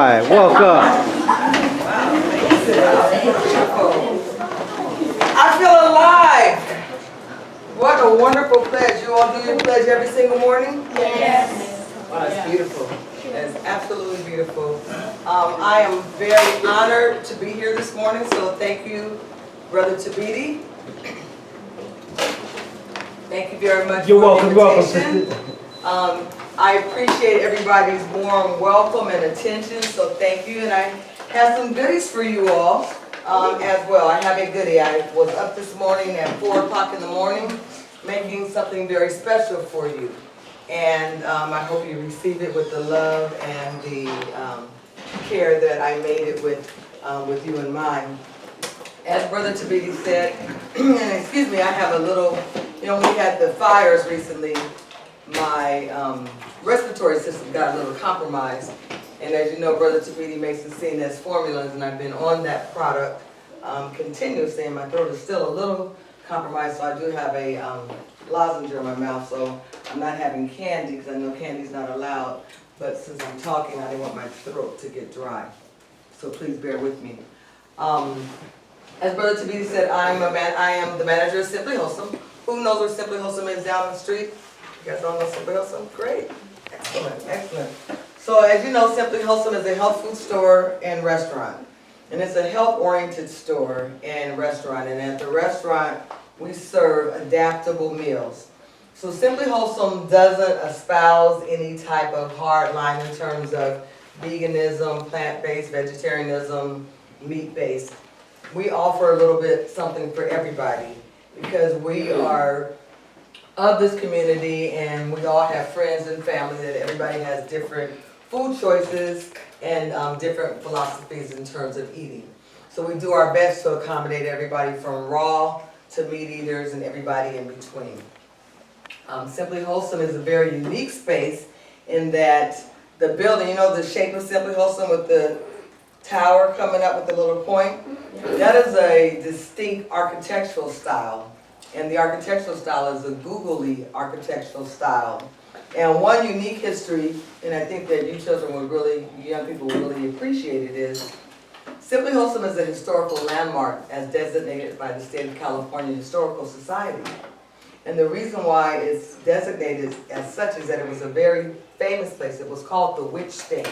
right, welcome. I feel alive. What a wonderful pledge. You all do your pledge every single morning? Yes. Wow, that's beautiful. That's absolutely beautiful. I am very honored to be here this morning, so thank you, Brother Tabiti. Thank you very much You're for the welcome, invitation. I appreciate everybody's warm welcome and attention, so thank you. And I have some goodies for you all as well. I have a goodie. I was up this morning at 4 o'clock in the morning making something very special for you. And I hope you receive it with the love and the care that I made it with you in mind. As Brother Tabiti said, excuse me, I have a little, we had the fires recently. My respiratory system got a little compromised. And as you know, Brother Tabiti makes the CNS formulas, and I've been on that product continuously, and my throat is still a little compromised, so I do have a lozenge in my mouth, so I'm not having candy, because I know candy's not allowed, but since I'm talking, I didn't want my throat to get dry. So please bear with me. As Brother Tabiti said, I am the manager of Simply Wholesome. Who knows where Simply Wholesome is down the street? You guys don't know Simply Wholesome? Great. Excellent, excellent. So as you know, Simply Wholesome is a health food store and restaurant. And it's a health-oriented store and restaurant. And at the restaurant, we serve adaptable meals. So Simply Wholesome doesn't espouse any type of hard line in terms of veganism, plant-based, vegetarianism, meat-based. We offer a little bit something for everybody because we are of this community and we all have friends and family that everybody has different food choices and different philosophies in terms of eating. So we do our best to accommodate everybody from raw to meat eaters and everybody in between. Simply Wholesome is a very unique space in that the building, the shape of Simply Wholesome with the tower coming up with the little point, that is a distinct architectural style. And the architectural style is a googly architectural style. And one unique history, and I think that young people will really appreciate it, is Simply Wholesome is a historical landmark as designated by the State of California Historical Society. And the reason why it's designated as such is that it was a very famous place. It was called the Witch Stand.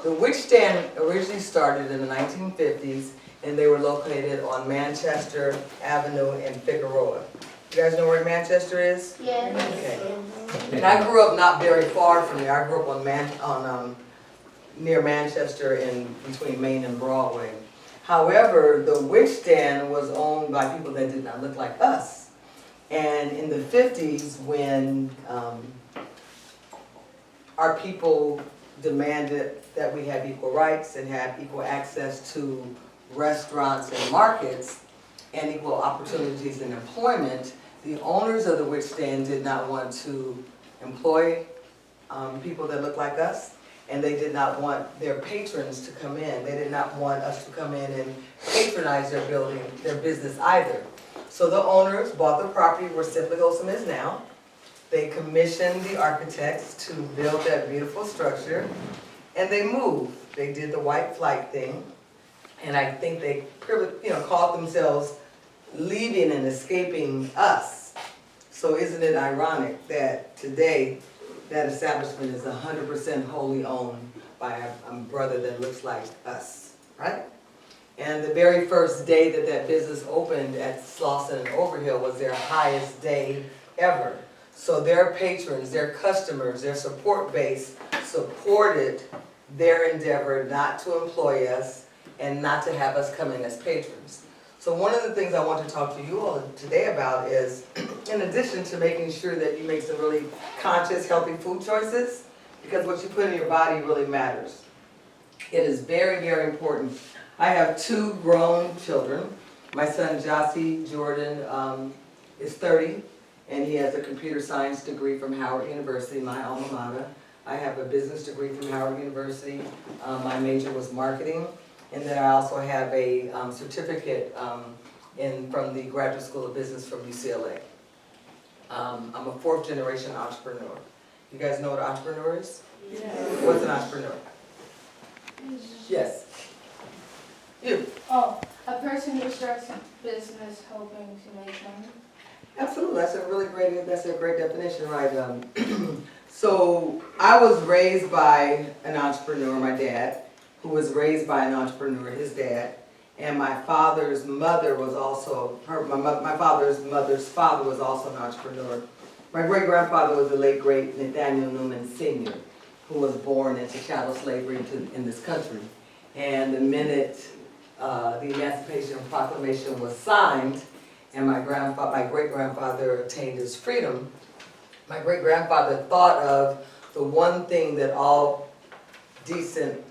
The Witch Stand originally started in the 1950s, and they were located on Manchester Avenue in Figueroa. You guys know where Manchester is? Yes. Okay. And I grew up not very far from there. I grew up near Manchester in between Main and Broadway. However, the Witch Stand was owned by people that did not look like us. And in the 50s, when our people demanded that we have equal rights and have equal access to restaurants and markets and equal opportunities in employment, the owners of the Witch Stand did not want to employ people that look like us, and they did not want their patrons to come in. They did not want us to come in and patronize their building, their business either. So the owners bought the property where Simply Wholesome is now. They commissioned the architects to build that beautiful structure, and they moved. They did the white flight thing, and I think they called themselves leaving and escaping us. So isn't it ironic that today that establishment is 100% wholly owned by a brother that looks like us, right? And the very first day that that business opened at Slauson and Overhill was their highest day ever. So their patrons, their customers, their support base supported their endeavor not to employ us and not to have us come in as patrons. So one of the things I want to talk to you all today about is, in addition to making sure that you make some really conscious, healthy food choices, because what you put in your body really matters. It is very, very important. I have 2 grown children. My son Jossie Jordan is 30, and he has a computer science degree from Howard University, my alma mater. I have a business degree from Howard University. My major was marketing. And then I also have a certificate from the Graduate School of Business from UCLA. I'm a 4th generation entrepreneur. You guys know what an entrepreneur is? Yes. What's an entrepreneur? Yes. You. Oh, a person who starts a business hoping to make money. Absolutely, that's a great definition, right? So I was raised by an entrepreneur, my dad, who was raised by an entrepreneur, his dad, and my father's mother was also, my father's mother's father was also an entrepreneur. My great-grandfather was the late great Nathaniel Newman Sr., who was born into chattel slavery in this country. And the minute the Emancipation Proclamation was signed, and my great-grandfather attained his freedom, my great-grandfather thought of the one thing that all decent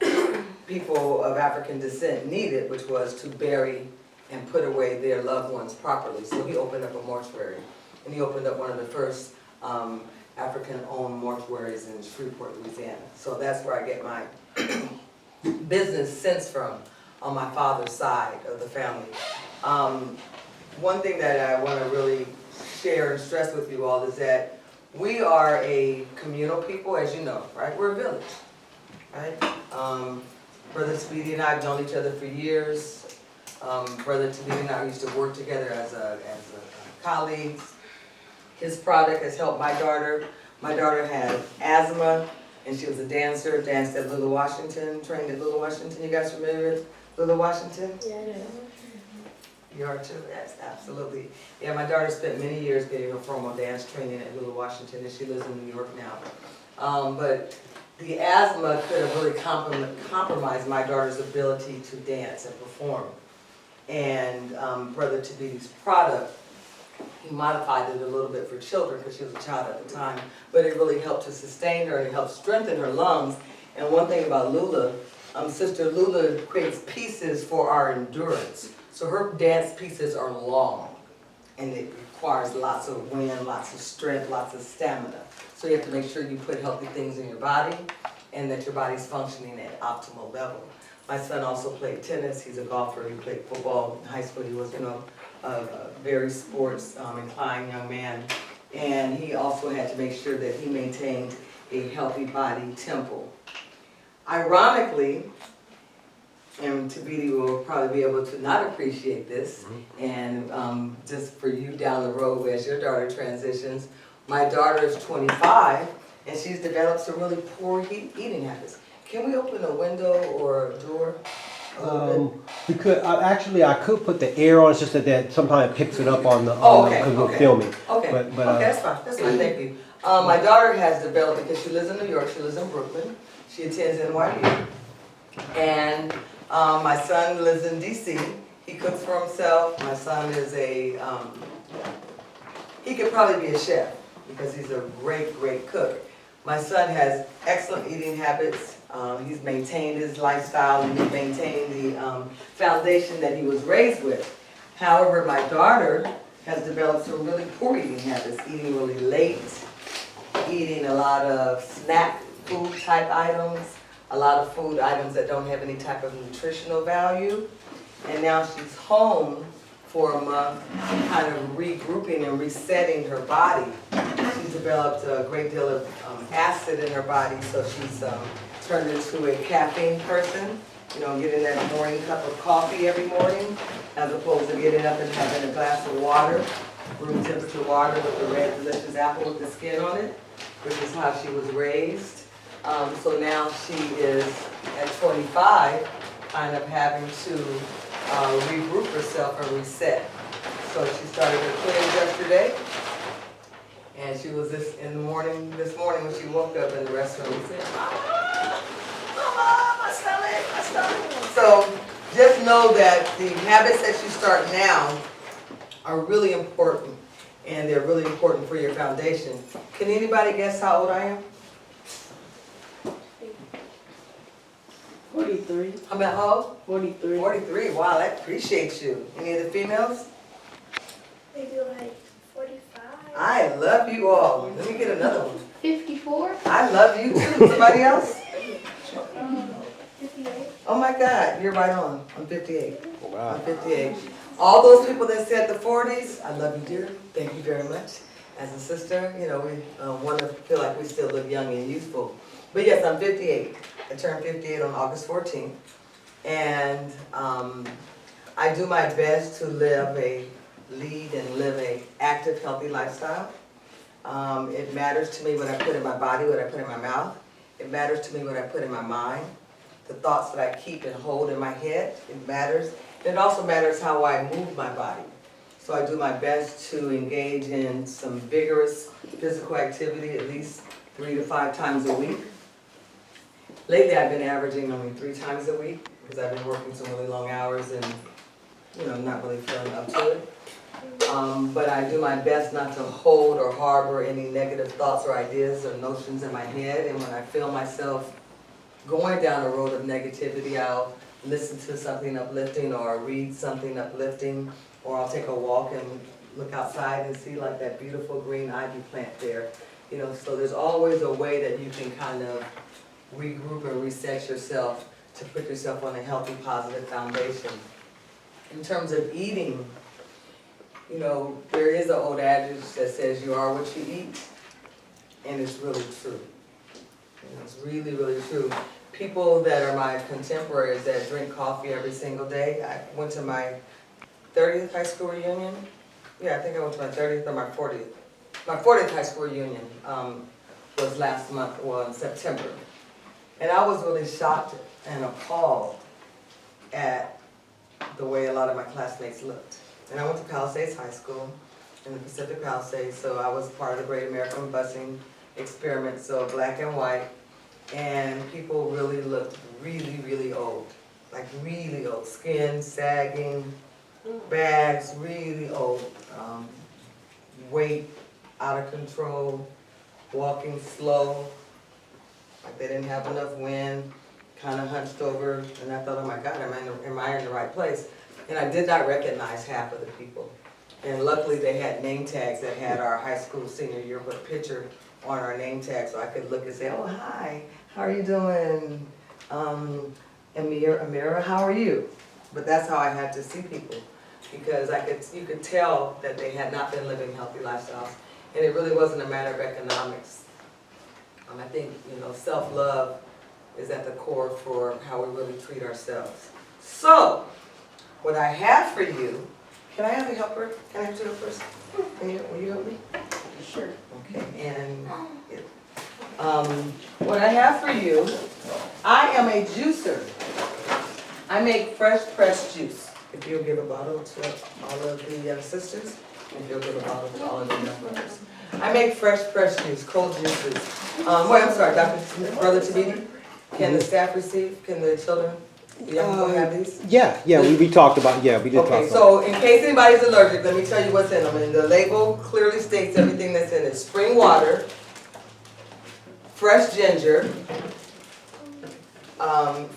people of African descent needed, which was to bury and put away their loved ones properly. So he opened up a mortuary, and he opened up one of the first African-owned mortuaries in Shreveport, Louisiana. So that's where I get my business sense from on my father's side of the family. One thing that I want to really share and stress with you all is that we are a communal people, as you know, right? We're a village, right? Brother Speedy and I have known each other for years. Brother Speedy and I used to work together as colleagues. His product has helped my daughter. My daughter had asthma, and she was a dancer, danced at Little Washington, trained at Little Washington. You guys familiar with Little Washington? Yeah. You are too? Yes, absolutely. Yeah, my daughter spent many years getting her formal dance training at Little Washington, and she lives in New York now. But the asthma could have really compromised my daughter's ability to dance and perform. And Brother Tabidi's product, he modified it a little bit for children because she was a child at the time, but it really helped to sustain her and helped strengthen her lungs. And one thing about Lula, Sister Lula creates pieces for our endurance. So her dance pieces are long, and it requires lots of wind, lots of strength, lots of stamina. So you have to make sure you put healthy things in your body and that your body's functioning at optimal level. My son also played tennis. He's a golfer. He played football in high school. He was, a very sports inclined young man. And he also had to make sure that he maintained a healthy body tempo. Ironically, and Tabidi will probably be able to not appreciate this, and just for you down the road as your daughter transitions, my daughter is 25, and she's developed some really poor eating habits. Can we open a window or a door? We could I could put the air on. It's just that sometimes it picks it up on the because we're filming. Okay, but that's fine. That's fine. Thank you. My daughter has developed, because she lives in New York, she lives in Brooklyn. She attends NYU, and my son lives in DC. He cooks for himself. My son is he could probably be a chef because he's a great, great cook. My son has excellent eating habits. He's maintained his lifestyle, and he's maintained the foundation that he was raised with. However, my daughter has developed some really poor eating habits, eating really late, eating a lot of snack food type items, a lot of food items that don't have any type of nutritional value. And now she's home for a month, kind of regrouping and resetting her body. She's developed a great deal of acid in her body, so she's turned into a caffeine person, getting that morning cup of coffee every morning, as opposed to getting up and having a glass of water, room temperature water with the red delicious apple with the skin on it, which is how she was raised. So now she is, at 25, kind of having to regroup herself and reset. So she started her cleanse yesterday, and she was this morning when she woke up in the restroom and said, Mama, my stomach. So just know that the habits that you start now are really important, and they're really important for your foundation. Can anybody guess how old I am? 43. I'm at how old? 43. 43. Wow, I appreciate you. Any of the females? Maybe like 45. I love you all. Let me get another one. 54? I love you too. Somebody else? 58. Oh my God, you're right on. I'm 58. wow. I'm 58. All those people that said the 40s, I love you, dear. Thank you very much. As a sister, we want to feel like we still look young and youthful. But yes, I'm 58. I turned 58 on August 14th. And I do my best to lead and live a active, healthy lifestyle. It matters to me what I put in my body, what I put in my mouth. It matters to me what I put in my mind. The thoughts that I keep and hold in my head, it matters. And it also matters how I move my body. So I do my best to engage in some vigorous physical activity at least 3 to 5 times a week. Lately I've been averaging only 3 times a week because I've been working some really long hours and, you know, not really feeling up to it. But I do my best not to hold or harbor any negative thoughts or ideas or notions in my head. And when I feel myself going down a road of negativity, I'll listen to something uplifting or read something uplifting, or I'll take a walk and look outside and see like that beautiful green ivy plant there. You know, so there's always a way that you can kind of regroup and reset yourself to put yourself on a healthy, positive foundation. In terms of eating, you know, there is an old adage that says you are what you eat, and it's really true. You know, it's really, really true. People that are my contemporaries that drink coffee every single day, I went to my 30th high school reunion. Yeah, I think I went to my 30th or my 40th. My 40th high school reunion was last month, well, in September. And I was really shocked and appalled at the way a lot of my classmates looked. And I went to Palisades High School in the Pacific Palisades, so I was part of the Great American Busing Experiment, so black and white. And people really looked really, really old. Like really old. Skin sagging, bags really old. Weight out of control, walking slow, like they didn't have enough wind, kind of hunched over, and I thought, oh my God, am I in the right place? And I did not recognize half of the people. And luckily they had name tags that had our high school senior yearbook picture on our name tag, so I could look and say, oh hi, how are you doing? Amira, how are you? But that's how I had to see people, because you could tell that they had not been living healthy lifestyles. And it really wasn't a matter of economics. I think, you know, self-love is at the core for how we really treat ourselves. So, what I have for you, can I have a helper? Can I have 2 helpers? Will you help me? Sure. Okay, and what I have for you, I am a juicer. I make fresh pressed juice. If you'll give a bottle to all of the sisters, if you'll give a bottle to all of the young brothers. I make fresh pressed juice, cold juices. Wait, I'm sorry, Brother Tabiti, can the staff receive, can the children, the young people have these? Yeah, we talked about, we did talk about. Okay, so in case anybody's allergic, let me tell you what's in them. And the label clearly states everything that's in it. Spring water, fresh ginger,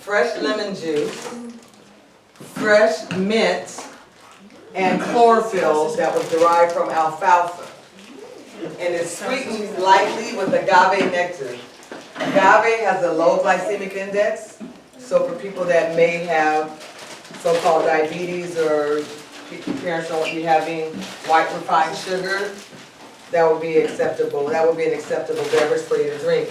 fresh lemon juice, fresh mint, and chlorophyll that was derived from alfalfa. And it's sweetened lightly with agave nectar. Agave has a low glycemic index, so for people that may have so-called diabetes or parents don't want you having white refined sugar, that would be acceptable. That would be an acceptable beverage for you to drink.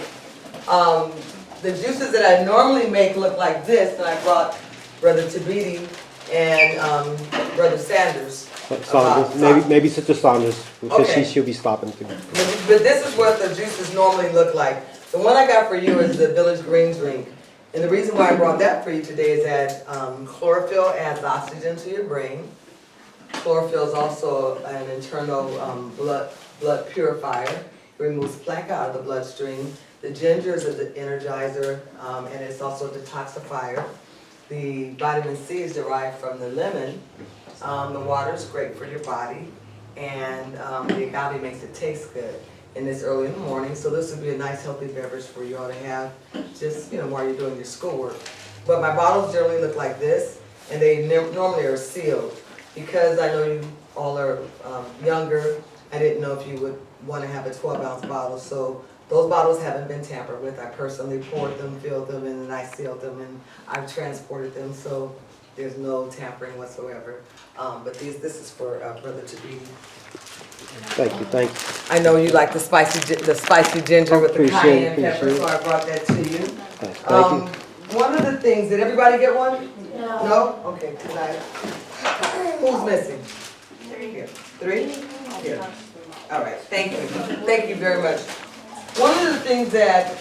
The juices that I normally make look like this, and I brought Brother Tabiti and Brother Sanders. Maybe Sister Saunders, because Okay. she'll be stopping too. But this is what the juices normally look like. The one I got for you is the Village Green drink. And the reason why I brought that for you today is that chlorophyll adds oxygen to your brain. Chlorophyll is also an internal blood purifier. It removes plaque out of the bloodstream. The ginger is an energizer, and it's also a detoxifier. The vitamin C is derived from the lemon. The water is great for your body, and the agave makes it taste good. And it's early in the morning, so this would be a nice healthy beverage for you all to have just, you know, while you're doing your schoolwork. But my bottles generally look like this, and they normally are sealed. Because I know you all are younger, I didn't know if you would want to have a 12-ounce bottle, so those bottles haven't been tampered with. I personally poured them, filled them, and then I sealed them, and I've transported them, so there's no tampering whatsoever. But this is for Brother Tabiti. Thank you. I know you like the spicy ginger with the Appreciate cayenne pepper, it. so I brought that to you. Thanks. Thank you. One of the things, did everybody get one? No. No? Okay, tonight. Who's missing? Here. Three? Here. All right, thank you. Thank you very much. One of the things that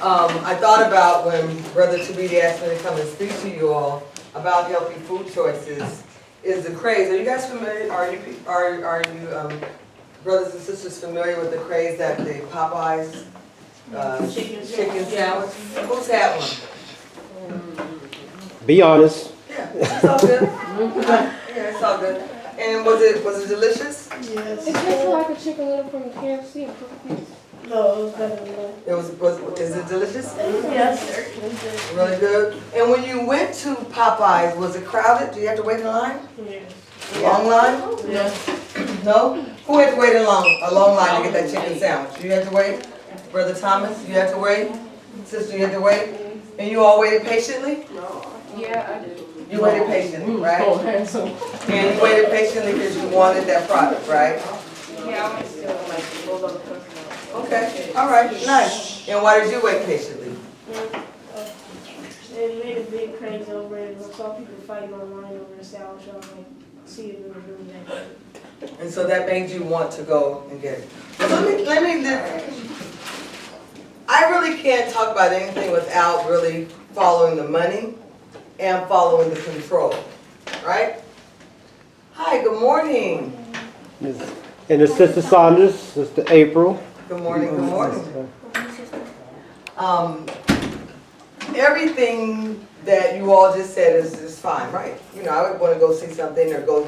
I thought about when Brother Tabidi asked me to come and speak to you all about healthy food choices is the craze. Are you guys familiar, are you brothers and sisters familiar with the craze that the Popeyes chicken sandwich? Who's had one? Be honest. Yeah, it's all good. Yeah, it's all good. And was it delicious? Yes. It tastes like a chicken little from KFC. No, it was better than that. Is it delicious? Yes. Really good? And when you went to Popeyes, was it crowded? Do you have to wait in line? Yes. Long line? Yes. No? Who had to wait a long line to get that chicken sandwich? You had to wait? Brother Thomas, you had to wait? Sister, you had to wait? And you all waited patiently? Yeah, I did. You waited patiently, right? And you waited patiently because you wanted that product, right? Yeah, I want to still. Okay, all right, nice. And why did you wait patiently? They made a big craze over it. I saw people fighting online over the sandwich. I was like, see if it was really that good. And so that made you want to go and get it. But I really can't talk about anything without really following the money and following the control, right? Hi, good morning. And the Sister Saunders, Sister April. Good morning, good morning. Everything that you all just said is fine, right? You know, I would want to go see something or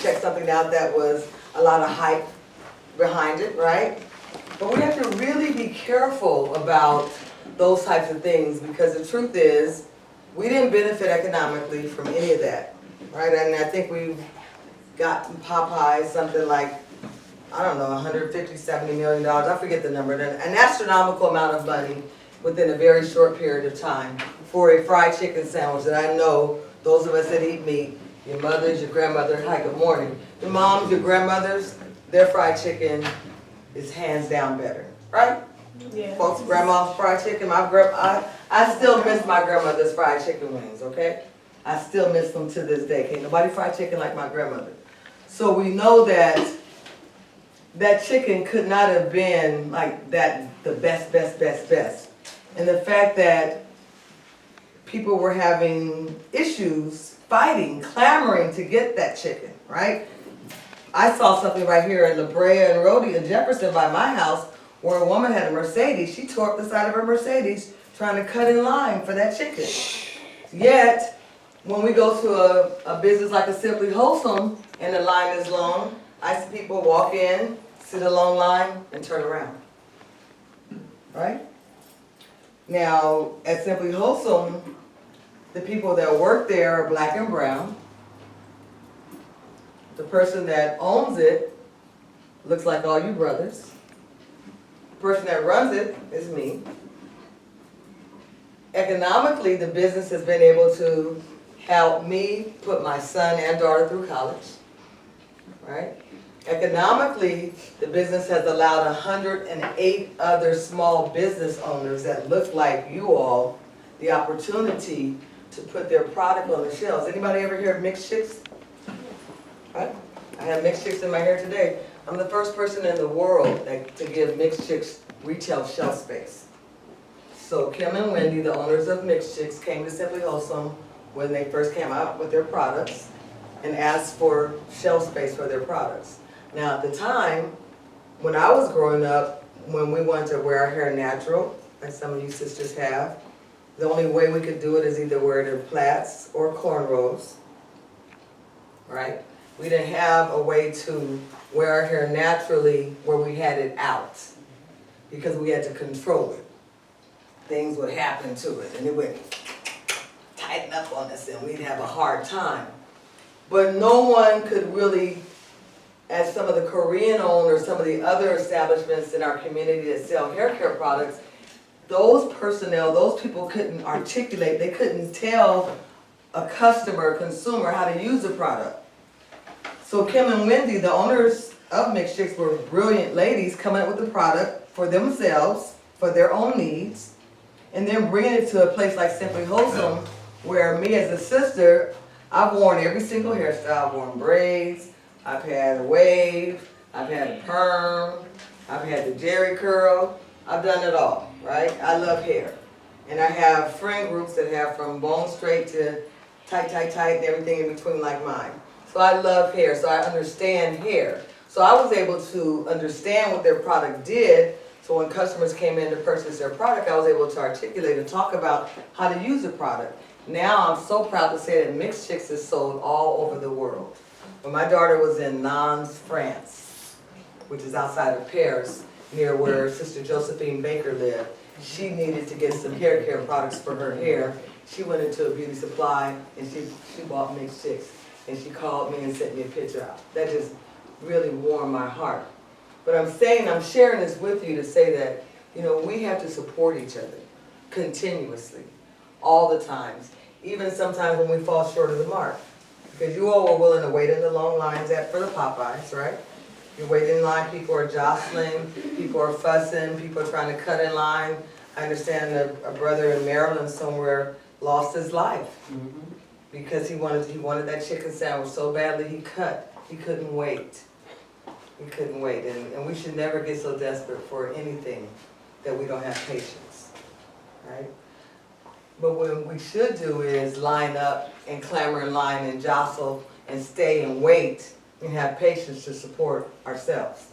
check something out that was a lot of hype behind it, right? But we have to really be careful about those types of things because the truth is, we didn't benefit economically from any of that, right? And I think we've gotten Popeyes something like, I don't know, 150, 70 million dollars. I forget the number. An astronomical amount of money within a very short period of time for a fried chicken sandwich that I know those of us that eat meat, your mothers, your grandmother, hi, good morning. Your moms, your grandmothers, their fried chicken is hands down better, right? Yeah. Folks, grandma's fried chicken, I still miss my grandmother's fried chicken wings, okay? I still miss them to this day. Can't nobody fried chicken like my grandmother. So we know that that chicken could not have been like that, the best. And the fact that people were having issues, fighting, clamoring to get that chicken, right? I saw something right here in La Brea and Rhodey and Jefferson by my house where a woman had a Mercedes. She tore up the side of her Mercedes trying to cut in line for that chicken. Yet, when we go to a business like a Simply Wholesome and the line is long, I see people walk in, see the long line, and turn around. Right? Now, at Simply Wholesome, the people that work there are black and brown. The person that owns it looks like all you brothers. The person that runs it is me. Economically, the business has been able to help me put my son and daughter through college, right? Economically, the business has allowed 108 other small business owners that look like you all the opportunity to put their product on the shelves. Anybody ever hear of mixed chicks? Right? I have mixed chicks in my hair today. I'm the first person in the world to give mixed chicks retail shelf space. So Kim and Wendy, the owners of Mixed Chicks, came to Simply Wholesome when they first came out with their products and asked for shelf space for their products. Now at the time, when I was growing up, when we wanted to wear our hair natural, like some of you sisters have, the only way we could do it is either wear it in plaits or cornrows, right? We didn't have a way to wear our hair naturally where we had it out because we had to control it. Things would happen to it and it would tighten up on us and we'd have a hard time. But no one could really, as some of the Korean owners, some of the other establishments in our community that sell hair care products, those personnel, those people couldn't articulate, they couldn't tell a customer, consumer how to use the product. So Kim and Wendy, the owners of Mixed Chicks, were brilliant ladies coming up with the product for themselves, for their own needs, and then bringing it to a place like Simply Wholesome, where me as a sister, I've worn every single hairstyle. I've worn braids, I've had a wave, I've had a perm, I've had the jerry curl, I've done it all, right? I love hair. And I have friend groups that have from bone straight to tight, and everything in between like mine. So I love hair, so I understand hair. So I was able to understand what their product did, so when customers came in to purchase their product, I was able to articulate and talk about how to use the product. Now I'm so proud to say that Mixed Chicks is sold all over the world. When my daughter was in Nantes, France, which is outside of Paris, near where Sister Josephine Baker lived, she needed to get some hair care products for her hair. She went into a beauty supply and she bought Mixed Chicks. And she called me and sent me a picture out. That just really warmed my heart. But I'm sharing this with you to say that, we have to support each other continuously, all the times, even sometimes when we fall short of the mark. Because you all were willing to wait in the long lines for the Popeyes, right? You wait in line, people are jostling, people are fussing, people are trying to cut in line. I understand that a brother in Maryland somewhere lost his life because he wanted that chicken sandwich so badly he couldn't wait. He couldn't wait, and we should never get so desperate for anything that we don't have patience, right? But what we should do is line up and clamor in line and jostle and stay and wait and have patience to support ourselves,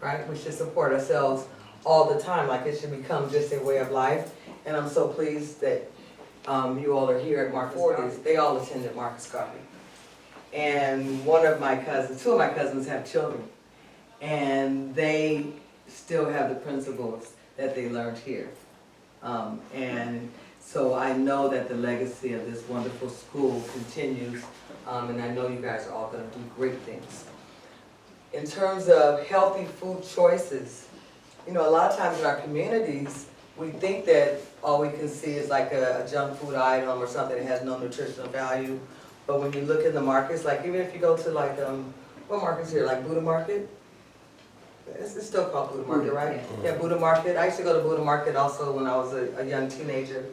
right? We should support ourselves all the time, like it should become just a way of life. And I'm so pleased that you all are here at Marcus Garvey. They all attended Marcus Garvey. And two of my cousins have children, and they still have the principles that they learned here. And so I know that the legacy of this wonderful school continues, and I know you guys are all going to do great things. In terms of healthy food choices, a lot of times in our communities, we think that all we can see is like a junk food item or something that has no nutritional value. But when you look in the markets, like even if you go to like, what market's here, like Buddha Market? It's still called Buddha Market, right? Yeah, Buddha Market. I used to go to Buddha Market also when I was a young teenager.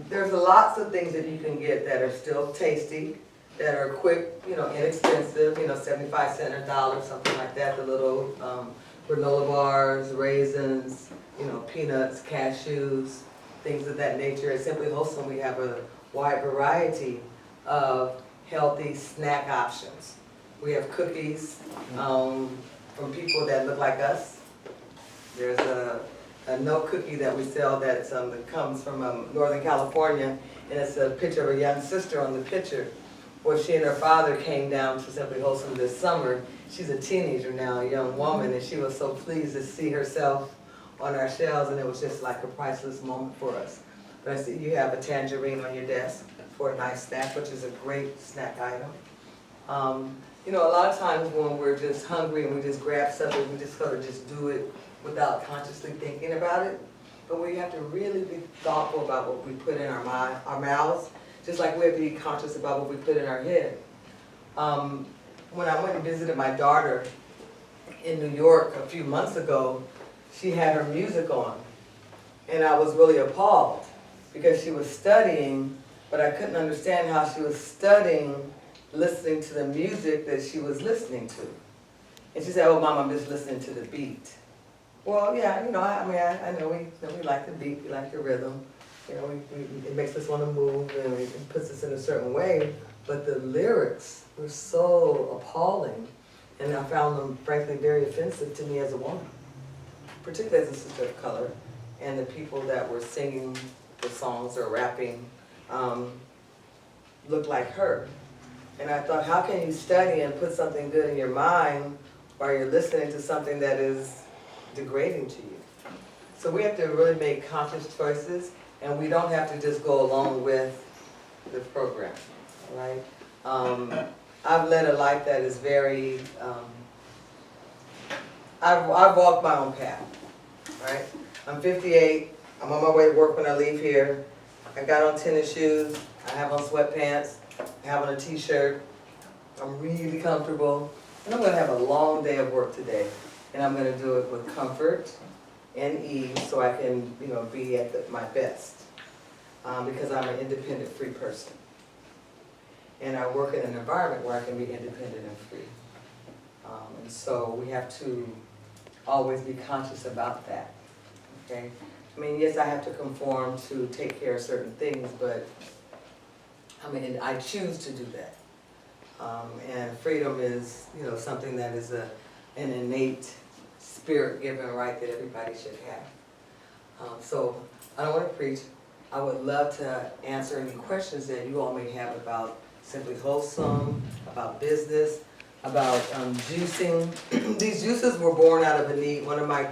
There's lots of things that you can get that are still tasty, that are quick, inexpensive, 75 cents or $1, something like that. The little granola bars, raisins, peanuts, cashews, things of that nature. At Simply Wholesome, we have a wide variety of healthy snack options. We have cookies from people that look like us. There's a no cookie that we sell that comes from Northern California, and it's a picture of a young sister on the picture. Well, she and her father came down to Simply Wholesome this summer. She's a teenager now, a young woman, and she was so pleased to see herself on our shelves, and it was just like a priceless moment for us. But I see you have a tangerine on your desk for a nice snack, which is a great snack item. A lot of times when we're just hungry and we just grab something, we just sort of just do it without consciously thinking about it. But we have to really be thoughtful about what we put in our mouths, just like we have to be conscious about what we put in our head. When I went and visited my daughter in New York a few months ago, she had her music on. And I was really appalled because she was studying, but I couldn't understand how she was studying listening to the music that she was listening to. And she said, "Oh, Mom, I'm just listening to the beat." Well, yeah, I know we like the beat, we like the rhythm. It makes us want to move and it puts us in a certain way. But the lyrics were so appalling, and I found them, frankly, very offensive to me as a woman, particularly as a sister of color. And the people that were singing the songs or rapping looked like her. And I thought, how can you study and put something good in your mind while you're listening to something that is degrading to you? So we have to really make conscious choices, and we don't have to just go along with the program, right? I've led a life that is very, I've walked my own path, right? I'm 58, I'm on my way to work when I leave here. I got on tennis shoes, I have on sweatpants, I have on a t-shirt. I'm really comfortable, and I'm gonna have a long day of work today. And I'm gonna do it with comfort, and ease so I can, be at my best. Because I'm an independent, free person. And I work in an environment where I can be independent and free. And so we have to always be conscious about that, okay? I mean, yes, I have to conform to take care of certain things, but I choose to do that. And freedom is, something that is an innate spirit-given right that everybody should have. So I don't want to preach. I would love to answer any questions that you all may have about Simply Wholesome, about business, about juicing. These juices were born out of a need. One of my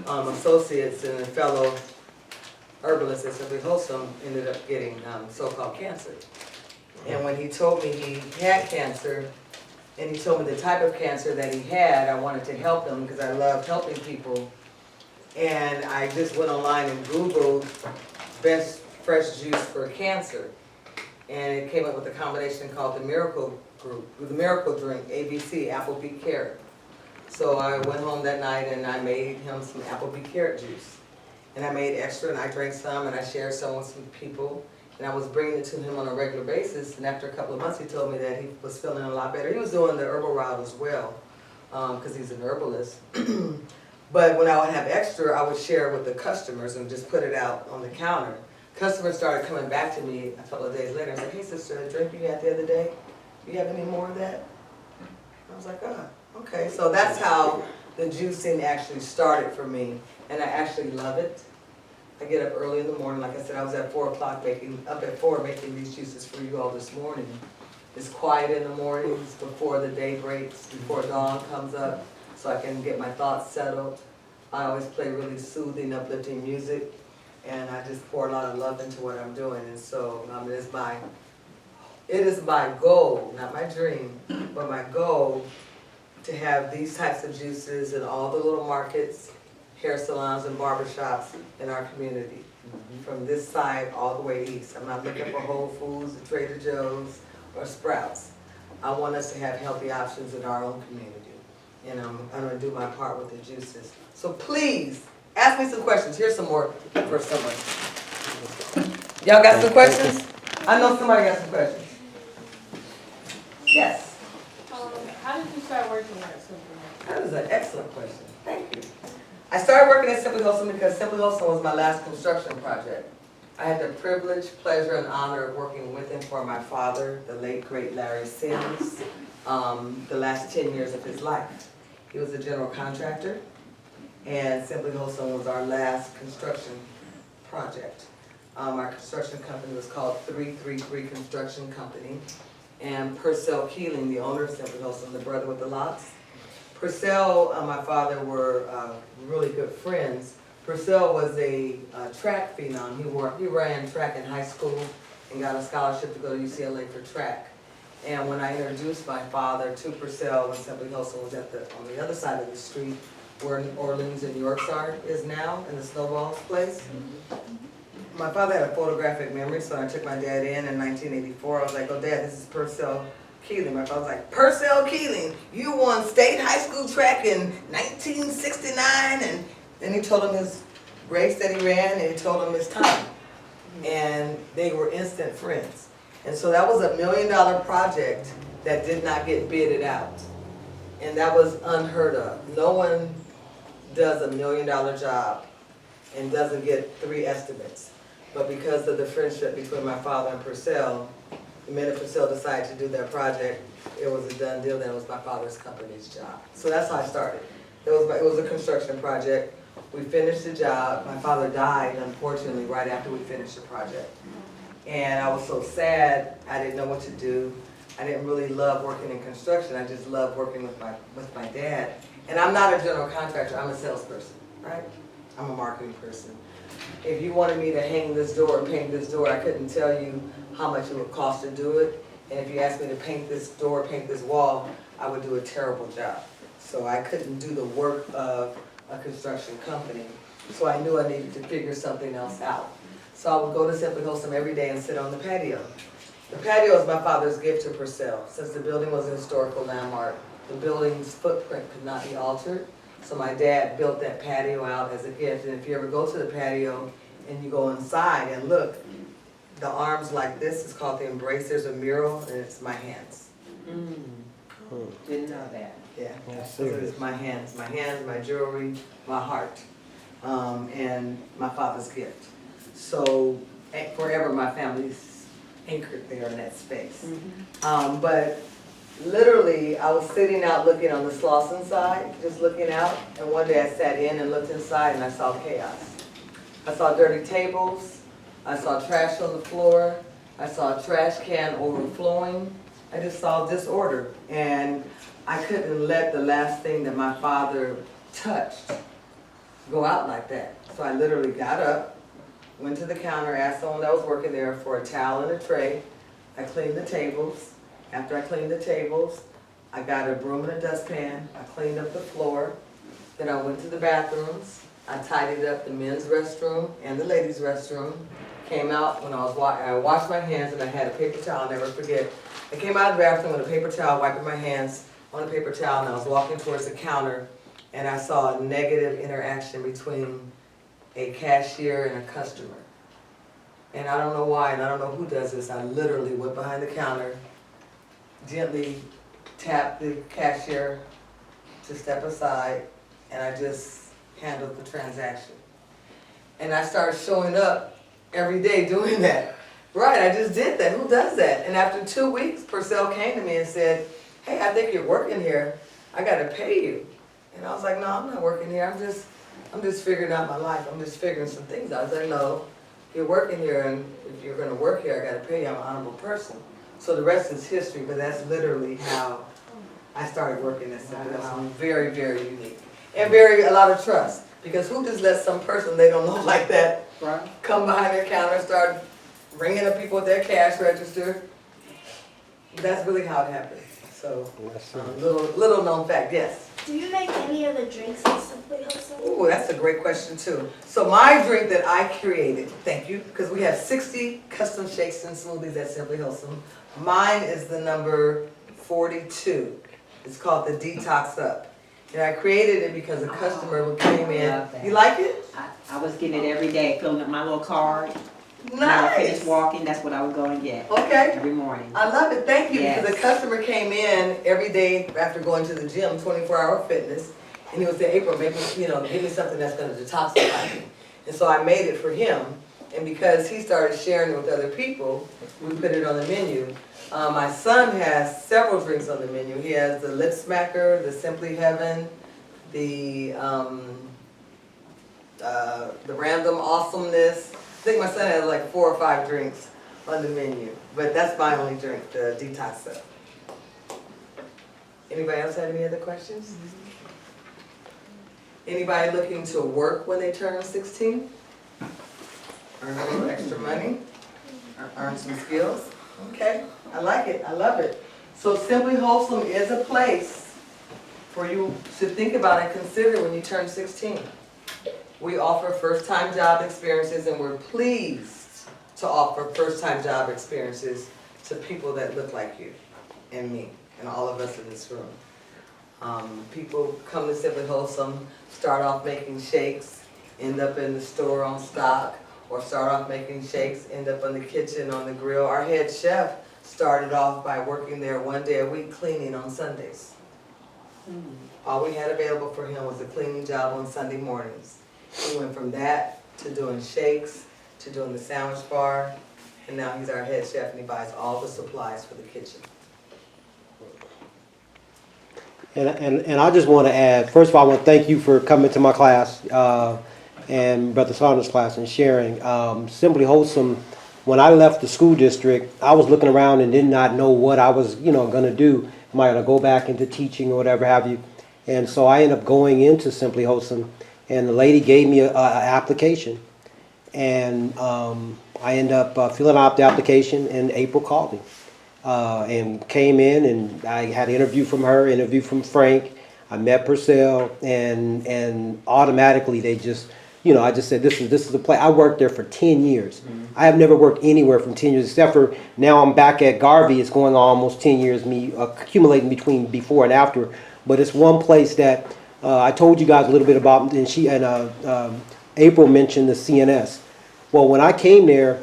associates and a fellow herbalist at Simply Wholesome ended up getting so-called cancer. And when he told me he had cancer, and he told me the type of cancer that he had, I wanted to help him because I love helping people. And I just went online and Googled best fresh juice for cancer. And it came up with a combination called the Miracle Drink, ABC, apple beet carrot. So I went home that night and I made him some apple beet carrot juice. And I made extra and I drank some and I shared some with some people. And I was bringing it to him on a regular basis. And after a couple of months, he told me that he was feeling a lot better. He was doing the herbal route as well, because he's an herbalist. But when I would have extra, I would share it with the customers and just put it out on the counter. Customers started coming back to me a couple of days later and said, "Hey sister, the drink you had the other day, do you have any more of that?" I was like, okay. So that's how the juicing actually started for me. And I actually love it. I get up early in the morning. Like I said, I was at 4 o'clock up at 4 making these juices for you all this morning. It's quiet in the mornings before the day breaks, before dawn comes up, so I can get my thoughts settled. I always play really soothing, uplifting music. And I just pour a lot of love into what I'm doing. And so it is my goal, not my dream, but my goal to have these types of juices in all the little markets, hair salons and barbershops in our community. From this side all the way east. I'm not looking for Whole Foods or Trader Joe's or Sprouts. I want us to have healthy options in our own community. And I'm going to do my part with the juices. So please, ask me some questions. Here's some more for someone. Y'all got some questions? I know somebody got some questions. Yes. How did you start working at Simply? That is an excellent question. Thank you. I started working at Simply Wholesome because Simply Wholesome was my last construction project. I had the privilege, pleasure, and honor of working with and for my father, the late, great Larry Sims, the last 10 years of his life. He was a general contractor. And Simply Wholesome was our last construction project. Our construction company was called 333 Construction Company. And Purcell Keeling, the owner of Simply Wholesome, the brother with the locks. Purcell and my father were really good friends. Purcell was a track phenom. He ran track in high school and got a scholarship to go to UCLA for track. And when I introduced my father to Purcell when Simply Wholesome was on the other side of the street, where Orleans and Yorks is now, in the Snowballs place. My father had a photographic memory, so I took my dad in 1984. I was like, "Oh, Dad, this is Purcell Keeling." My father was like, "Purcell Keeling, you won state high school track in 1969, and then he told him his race that he ran, and he told him his time. And they were instant friends. And so that was $1 million project that did not get bidded out. And that was unheard of. No one does $1 million job and doesn't get 3 estimates. But because of the friendship between my father and Purcell, the minute Purcell decided to do that project, it was a done deal. That it was my father's company's job. So that's how I started. It was a construction project. We finished the job. My father died, unfortunately, right after we finished the project. And I was so sad. I didn't know what to do. I didn't really love working in construction. I just loved working with my dad. And I'm not a general contractor. I'm a salesperson, right? I'm a marketing person. If you wanted me to hang this door and paint this door, I couldn't tell you how much it would cost to do it. And if you asked me to paint this door, paint this wall, I would do a terrible job. So I couldn't do the work of a construction company. So I knew I needed to figure something else out. So I would go to Simply Wholesome every day and sit on the patio. The patio is my father's gift to Purcell. Since the building was a historical landmark, the building's footprint could not be altered. So my dad built that patio out as a gift, and if you ever go to the patio and you go inside and look, the arms like this is called the embrace. There's a mural, and it's my hands. Didn't know that. Yeah, That's so serious. it's my hands, my jewelry, my heart, and my father's gift. So forever my family's anchored there in that space. But literally, I was sitting out looking on the Slauson side, just looking out, and one day I sat in and looked inside and I saw chaos. I saw dirty tables, I saw trash on the floor, I saw a trash can overflowing, I just saw disorder. And I couldn't let the last thing that my father touched go out like that. So I literally got up, went to the counter, asked someone that was working there for a towel and a tray. I cleaned the tables. After I cleaned the tables, I got a broom and a dustpan. I cleaned up the floor. Then I went to the bathrooms. I tidied up the men's restroom and the ladies' restroom. Came out when I washed my hands and I had a paper towel, I'll never forget. I came out of the bathroom with a paper towel, wiping my hands on a paper towel, and I was walking towards the counter, and I saw a negative interaction between a cashier and a customer. And I don't know why, and I don't know who does this. I literally went behind the counter, gently tapped the cashier to step aside, and I just handled the transaction. And I started showing up every day doing that. Right, I just did that. Who does that? And after 2 weeks, Purcell came to me and said, hey, I think you're working here. I gotta pay you. And I was like, no, I'm not working here. I'm just figuring out my life. I'm just figuring some things out. I was like, no, you're working here, and if you're gonna work here, I gotta pay you. I'm an honorable person. So the rest is history, but that's literally how I started working at Simply Wholesome. Very, very unique. And a lot of trust. Because who just lets some person they don't know like that come behind their counter and start ringing up people with their cash register? That's really how it happened. So, little known fact, yes. Do you make any of the drinks at Simply Wholesome? Ooh, that's a great question too. So my drink that I created, thank you, because we have 60 custom shakes and smoothies at Simply Wholesome. Mine is the number 42. It's called the Detox Up. And I created it because a customer who came in. Love that. You like it? I was getting it every day, filling up my little card. When I finished Nice. walking, that's what I would go and get Okay. every morning. I love it, thank you, because Yes. the customer came in every day after going to the gym, 24-hour fitness, and he would say, April, maybe, give me something that's gonna detoxify me. And so I made it for him, and because he started sharing it with other people, we put it on the menu. My son has several drinks on the menu. He has the Lip Smacker, the Simply Heaven, the Random Awesomeness. I think my son has like 4 or 5 drinks on the menu, but that's my only drink, the Detox Up. Anybody else have any other questions? Anybody looking to work when they turn 16? Earn a little extra money? Earn some skills? Okay, I like it, I love it. So Simply Wholesome is a place for you to think about and consider when you turn 16. We offer first-time job experiences, and we're pleased to offer first-time job experiences to people that look like you and me and all of us in this room. People come to Simply Wholesome, start off making shakes, end up in the store on stock, or start off making shakes, end up in the kitchen on the grill. Our head chef started off by working there 1 day a week cleaning on Sundays. All we had available for him was a cleaning job on Sunday mornings. He went from that to doing shakes, to doing the sandwich bar, and now he's our head chef and he buys all the supplies for the kitchen. And I just want to add, first of all, I want to thank you for coming to my class and Brother Saunders' class and sharing. Simply Wholesome, when I left the school district, I was looking around and did not know what I was, going to do. Am I going to go back into teaching or whatever have you? And so I ended up going into Simply Wholesome, and the lady gave me an application. And I ended up filling out the application, and April called me. And came in, and I had an interview from her, interview from Frank. I met Purcell, and automatically they just, I just said, this is the place. I worked there for 10 years. I have never worked anywhere from 10 years, except for now I'm back at Garvey. It's going on almost 10 years, me accumulating between before and after. But it's one place that I told you guys a little bit about, and April mentioned the CNS. Well, when I came there,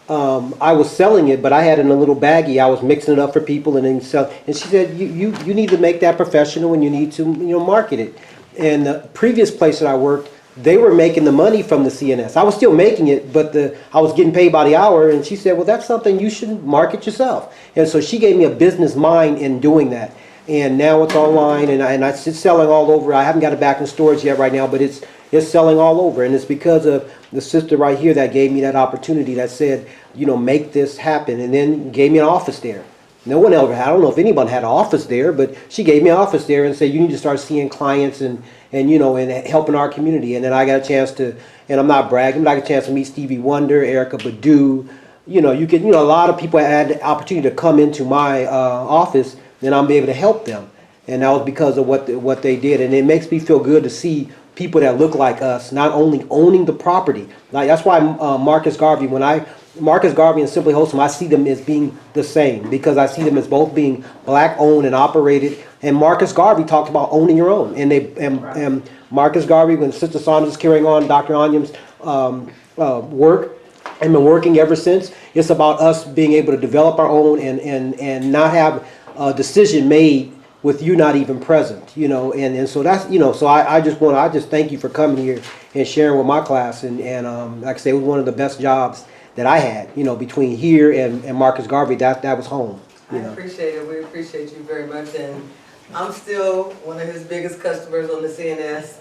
I was selling it, but I had it in a little baggie. I was mixing it up for people and then sell. And she said, you need to make that professional and you need to, market it. And the previous place that I worked, they were making the money from the CNS. I was still making it, but I was getting paid by the hour. And she said, well, that's something you should market yourself. And so she gave me a business mind in doing that. And now it's online, and it's selling all over. I haven't got it back in storage yet right now, but it's selling all over. And it's because of the sister right here that gave me that opportunity, that said, make this happen, and then gave me an office there. No one ever had, I don't know if anyone had an office there, but she gave me an office there and said, you need to start seeing clients and helping our community. And then I got a chance to, and I'm not bragging, but I got a chance to meet Stevie Wonder, Erykah Badu. A lot of people had the opportunity to come into my office, and I'm able to help them. And that was because of what they did. And it makes me feel good to see people that look like us not only owning the property. Like, that's why Marcus Garvey and Simply Wholesome, I see them as being the same, because I see them as both being black owned and operated. And Marcus Garvey talked about owning your own. And Marcus Garvey, when Sister Sandra's carrying on Dr. Anyam's work, and been working ever since, it's about us being able to develop our own and not have a decision made with you not even present, and so that's, so I just thank you for coming here and sharing with my class, and like I say, it was one of the best jobs that I had, between here and Marcus Garvey. That was home. I appreciate it. We appreciate you very much, and I'm still one of his biggest customers on the CNS.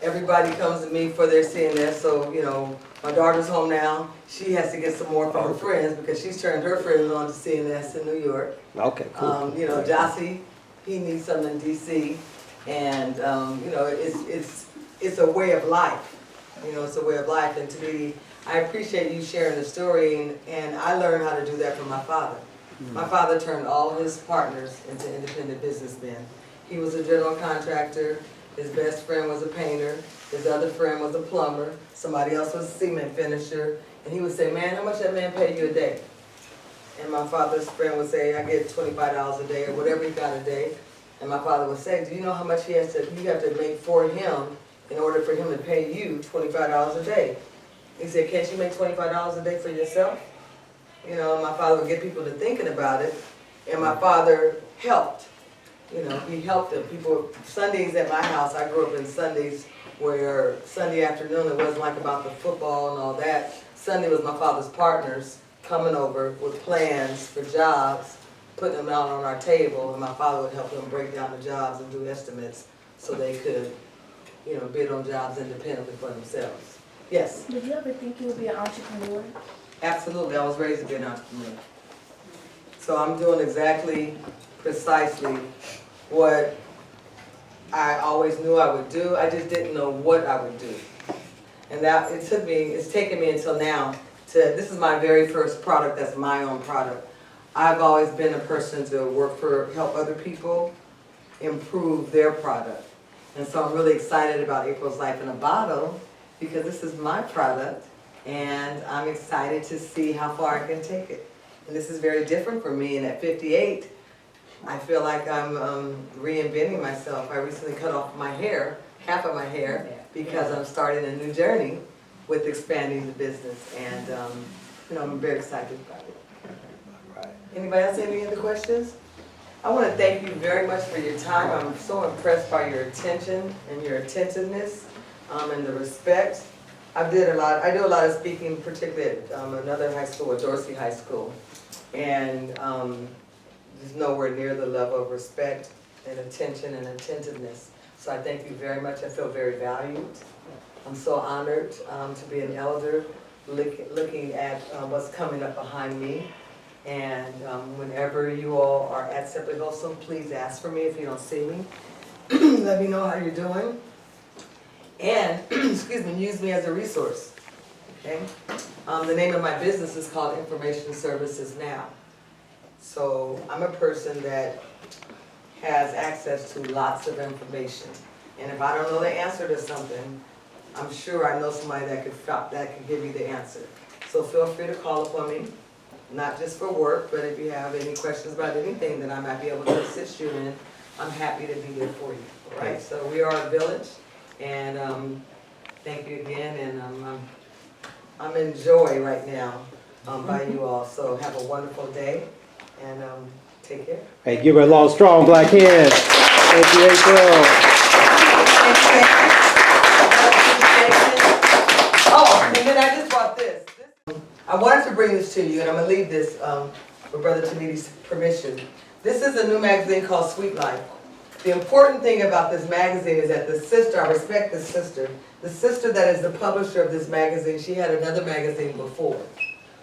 Everybody comes to me for their CNS, so my daughter's home now. She has to get some more from her friends because she's turned her friends on to CNS in New York. Okay, cool. Jossie, he needs some in DC, and it's a way of life. It's a way of life, and to me, I appreciate you sharing the story, and I learned how to do that from my father. My father turned all his partners into independent businessmen. He was a general contractor. His best friend was a painter. His other friend was a plumber. Somebody else was a cement finisher. And he would say, man, how much that man pay you a day? And my father's friend would say, I get $25 a day or whatever he got a day. And my father would say, do you know how much you have to make for him in order for him to pay you $25 a day? He said, can't you make $25 a day for yourself? And my father would get people to thinking about it. And my father helped. He helped them. People, Sundays at my house, I grew up in Sundays where Sunday afternoon, it wasn't like about the football and all that. Sunday was my father's partners coming over with plans for jobs, putting them out on our table, and my father would help them break down the jobs and do estimates so they could, bid on jobs independently for themselves. Yes? Did you ever think you would be an entrepreneur? Absolutely. I was raised to be an entrepreneur. So I'm doing precisely what I always knew I would do. I just didn't know what I would do. And it's taken me until now this is my very first product that's my own product. I've always been a person to help other people improve their product. And so I'm really excited about April's Life in a Bottle because this is my product and I'm excited to see how far I can take it. And this is very different for me, and at 58, I feel like I'm reinventing myself. I recently cut off my hair, half of my hair, because I'm starting a new journey with expanding the business, and I'm very excited about it. Anybody else have any other questions? I want to thank you very much for your time. I'm so impressed by your attention and your attentiveness and the respect. I do a lot of speaking, particularly at another high school, at Dorsey High School, and there's nowhere near the level of respect and attention and attentiveness. So I thank you very much. I feel very valued. I'm so honored to be an elder, looking at what's coming up behind me. And whenever you all are at Simply Wholesome, please ask for me if you don't see me. Let me know how you're doing. And, excuse me, use me as a resource. Okay? The name of my business is called Information Services Now. So I'm a person that has access to lots of information. And if I don't know the answer to something, I'm sure I know somebody that could give you the answer. So feel free to call upon me, not just for work, but if you have any questions about anything that I might be able to assist you in, I'm happy to be here for you, all right? So we are a village, and thank you again, and I'm in joy right now by you all. So have a wonderful day, and take care. Hey, give her a long, strong black hand. Thank you, April. Oh, and then I just brought this. I wanted to bring this to you, and I'm gonna leave this with Brother Tamiti's permission. This is a new magazine called Sweet Life. The important thing about this magazine is that the sister, I respect this sister, the sister that is the publisher of this magazine, she had another magazine before,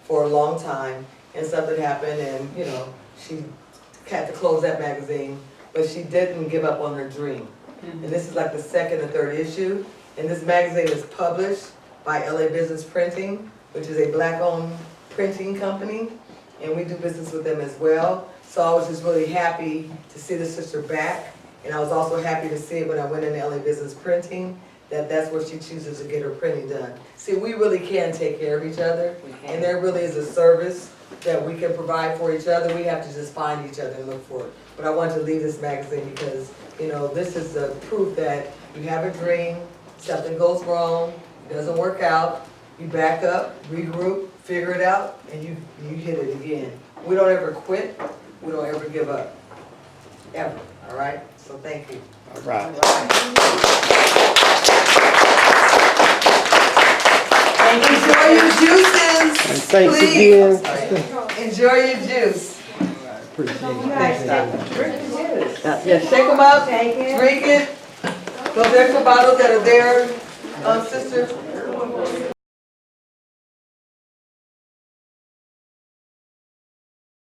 for a long time, and something happened, and you know, she had to close that magazine, but she didn't give up on her dream. And this is like the second or third issue, and this magazine is published by LA Business Printing, which is a black-owned printing company, and we do business with them as well. So I was just really happy to see the sister back, and I was also happy to see it when I went into LA Business Printing, that's where she chooses to get her printing done. See, we really can take care of each other, and there really is a service that we can provide for each other. We have to just find each other and look for it. But I wanted to leave this magazine because, you know, this is the proof that you have a dream, something goes wrong, it doesn't work out, you back up, regroup, figure it out, and you hit it again. We don't ever quit, we don't ever give up, ever, all right? So thank you. All right. Enjoy your juices. And thanks Please. again. Enjoy your juice. Appreciate it. Thanks, Doctor. Drink the juice. Yeah, shake them up, drink it. Those extra bottles that are there, sister,